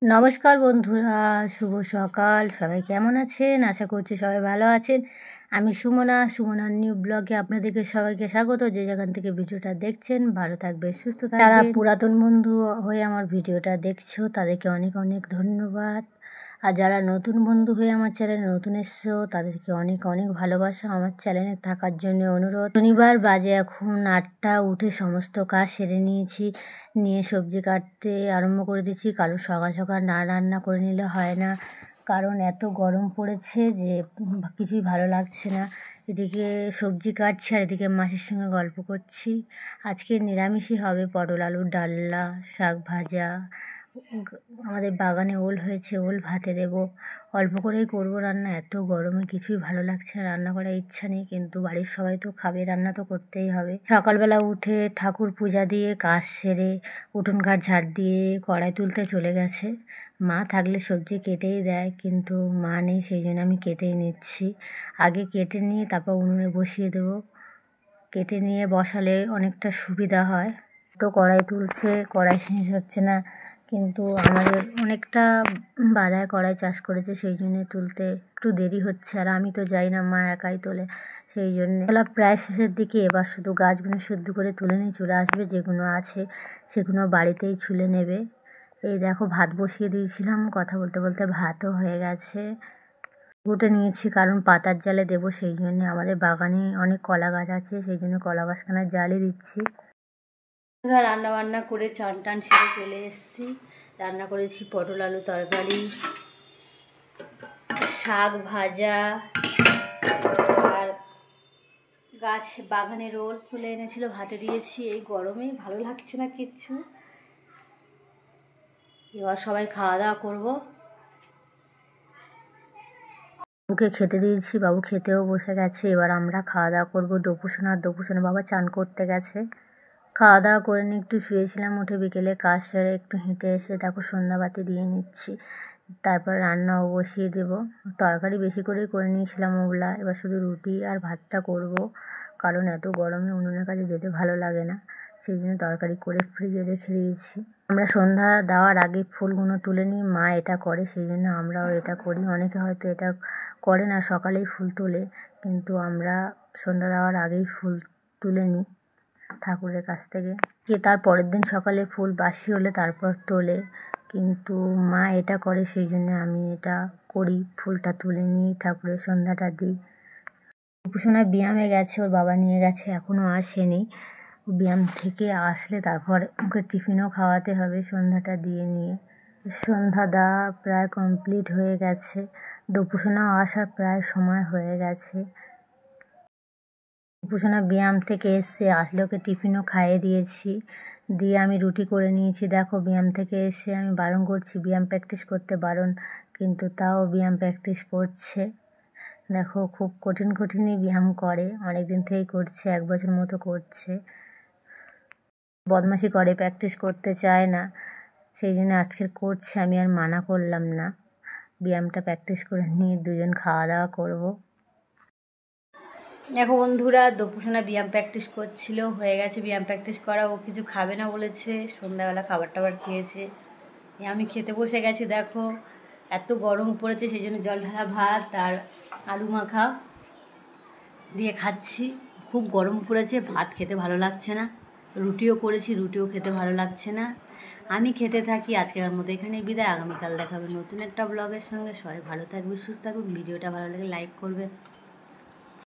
নমস্কার বন্ধুরা, শুভ সকাল। সবাই কেমন আছেন? আশা করছি সবাই ভালো আছেন। আমি সুমনার নিউ ব্লগে আপনাদেরকে সবাইকে স্বাগত। যে যেখান থেকে ভিডিওটা দেখছেন ভালো থাকবেন, সুস্থ থাকবেন। যারা পুরাতন বন্ধু হয়ে আমার ভিডিওটা দেখছো তাদেরকে অনেক অনেক ধন্যবাদ। আর যারা নতুন বন্ধু হয়ে আমার চ্যানেলে নতুন এসছো তাদেরকে অনেক অনেক ভালোবাসা। আমার চ্যানেলে থাকার জন্য অনুরোধ। শনিবার বাজে এখন 8টা, উঠে সমস্ত কাজ সেরে নিয়েছি, নিয়ে সবজি কাটতে আরম্ভ করে দিয়েছি। কারণ সকাল সকাল না রান্না করে নিলে হয় না, কারণ এত গরম পড়েছে যে কিছুই ভালো লাগছে না। এদিকে সবজি কাটছি আর এদিকে মাছের সঙ্গে গল্প করছি। আজকে নিরামিষই হবে, পটল আলুর ডালনা, শাক ভাজা। আমাদের বাগানে ওল হয়েছে, ওল ভাতে দেবো। অল্প করেই করবো রান্না, এত গরমে কিছুই ভালো লাগছে না, রান্না করার ইচ্ছা নেই, কিন্তু বাড়ির সবাই তো খাবে, রান্না তো করতেই হবে। সকালবেলা উঠে ঠাকুর পূজা দিয়ে কাজ সেরে উঠোন ঘাট ঝাড় দিয়ে কড়াই তুলতে চলে গেছে। মা থাকলে সবজি কেটেই দেয়, কিন্তু মা নেই, সেই জন্য আমি কেটেই নিচ্ছি। আগে কেটে নিয়ে তারপর উনুনে বসিয়ে দেবো। কেটে নিয়ে বসালে অনেকটা সুবিধা হয়। তো কড়াই তুলছে, কড়াই শেষ হচ্ছে না, কিন্তু আমাদের অনেকটা বাদায় কড়াই চাষ করেছে, সেই জন্যে তুলতে একটু দেরি হচ্ছে। আর আমি তো যাই না, মা একাই তোলে, সেই জন্যে তোলা প্রায় শেষের দিকে। এবার শুধু গাছগুলো শুদ্ধ করে তুলে নিয়ে চলে আসবে, যেগুলো আছে সেগুলো বাড়িতেই ছুলে নেবে। এই দেখো ভাত বসিয়ে দিয়েছিলাম, কথা বলতে বলতে ভাতও হয়ে গেছে। গুটে নিয়েছি কারণ পাতার জালে দেবো, সেই জন্য। আমাদের বাগানে অনেক কলা গাছ আছে, সেই জন্য কলা গাছখানা জালে দিচ্ছি। রান্না বান্না করে চান টান সেরে চলে এসেছি। রান্না করেছি পটল আলু তরকারি, শাক ভাজা, আর গাছ বাগানের ওল তুলে এনেছিল, ভাতে দিয়েছি। এই গরমে ভালো লাগছে না কিচ্ছু। এবার সবাই খাওয়া দাওয়া করবো। বাবুকে খেতে দিয়েছি, বাবু খেতেও বসে গেছে। এবার আমরা খাওয়া দাওয়া করবো। দপুসোনা বাবা চান করতে গেছে। খাওয়া দাওয়া করে নিয়ে একটু শুয়েছিলাম, উঠে বিকেলে কাজ সেরে একটু হেঁটে এসে দেখো সন্ধ্যাবাতি দিয়ে নিচ্ছি। তারপর রান্নাও বসিয়ে দেবো। তরকারি বেশি করেই করে নিয়েছিলাম ওগুলা, এবার শুধু রুটি আর ভাতটা করব, কারণ এত গরমে উনুনের কাছে যেতে ভালো লাগে না, সেই জন্য তরকারি করে ফ্রিজে রেখে দিয়েছি। আমরা সন্ধ্যা দেওয়ার আগে ফুলগুলো তুলে নিই, মা এটা করে, সেই জন্য আমরাও এটা করি। অনেকে হয়তো এটা করে না, সকালেই ফুল তোলে, কিন্তু আমরা সন্ধ্যা দেওয়ার আগেই ফুল তুলে নিই ঠাকুরের কাছ থেকে। যে তার পরের দিন সকালে ফুল বাসি হলে তারপর তোলে, কিন্তু মা এটা করে, সেই জন্য আমি এটা করি। ফুলটা তুলে নিই, ঠাকুরের সন্ধ্যাটা দিই। উপাসনা ব্যায়ামে গেছে, ওর বাবা নিয়ে গেছে, এখনও আসেনি। ব্যায়াম থেকে আসলে তারপর ওকে টিফিনও খাওয়াতে হবে সন্ধ্যাটা দিয়ে নিয়ে। সন্ধ্যা দেওয়া প্রায় কমপ্লিট হয়ে গেছে, দপুসোনাও আসার প্রায় সময় হয়ে গেছে। দপুসোনা ব্যায়াম থেকে এসে আসলে ওকে টিফিনও খাইয়ে দিয়েছি, দিয়ে আমি রুটি করে নিয়েছি। দেখো ব্যায়াম থেকে এসে আমি বারণ করছি, ব্যায়াম প্র্যাকটিস করতে বারণ, কিন্তু তাও ব্যায়াম প্র্যাকটিস করছে। দেখো খুব কঠিনই ব্যায়াম করে, অনেক দিন থেকেই করছে, 1 বছর মতো করছে। বদমাশি করে, প্র্যাকটিস করতে চায় না, সেই জন্য আজকের করছে। আমি আর মানা করলাম না। ব্যায়ামটা প্র্যাকটিস করে নিয়ে দুজন খাওয়া দাওয়া করব। দেখো বন্ধুরা, দপুসোনা ব্যায়াম প্র্যাকটিস করছিল, হয়ে গেছে ব্যায়াম প্র্যাকটিস করা। ও কিছু খাবে না বলেছে, সন্ধ্যাবেলা খাবার টাবার খেয়েছে। আমি খেতে বসে গেছি। দেখো এত গরম পড়েছে, সেই জন্য জল ঢালা ভাত আর আলু মাখা দিয়ে খাচ্ছি। খুব গরম পড়েছে, ভাত খেতে ভালো লাগছে না। রুটিও করেছি, রুটিও খেতে ভালো লাগছে না। আমি খেতে থাকি। আজকের মতো এখানেই বিদায়। আগামীকাল দেখাবে নতুন একটা ব্লগের সঙ্গে। সবাই ভালো থাকবে, সুস্থ থাকবে। ভিডিওটা ভালো লাগে লাইক করবে।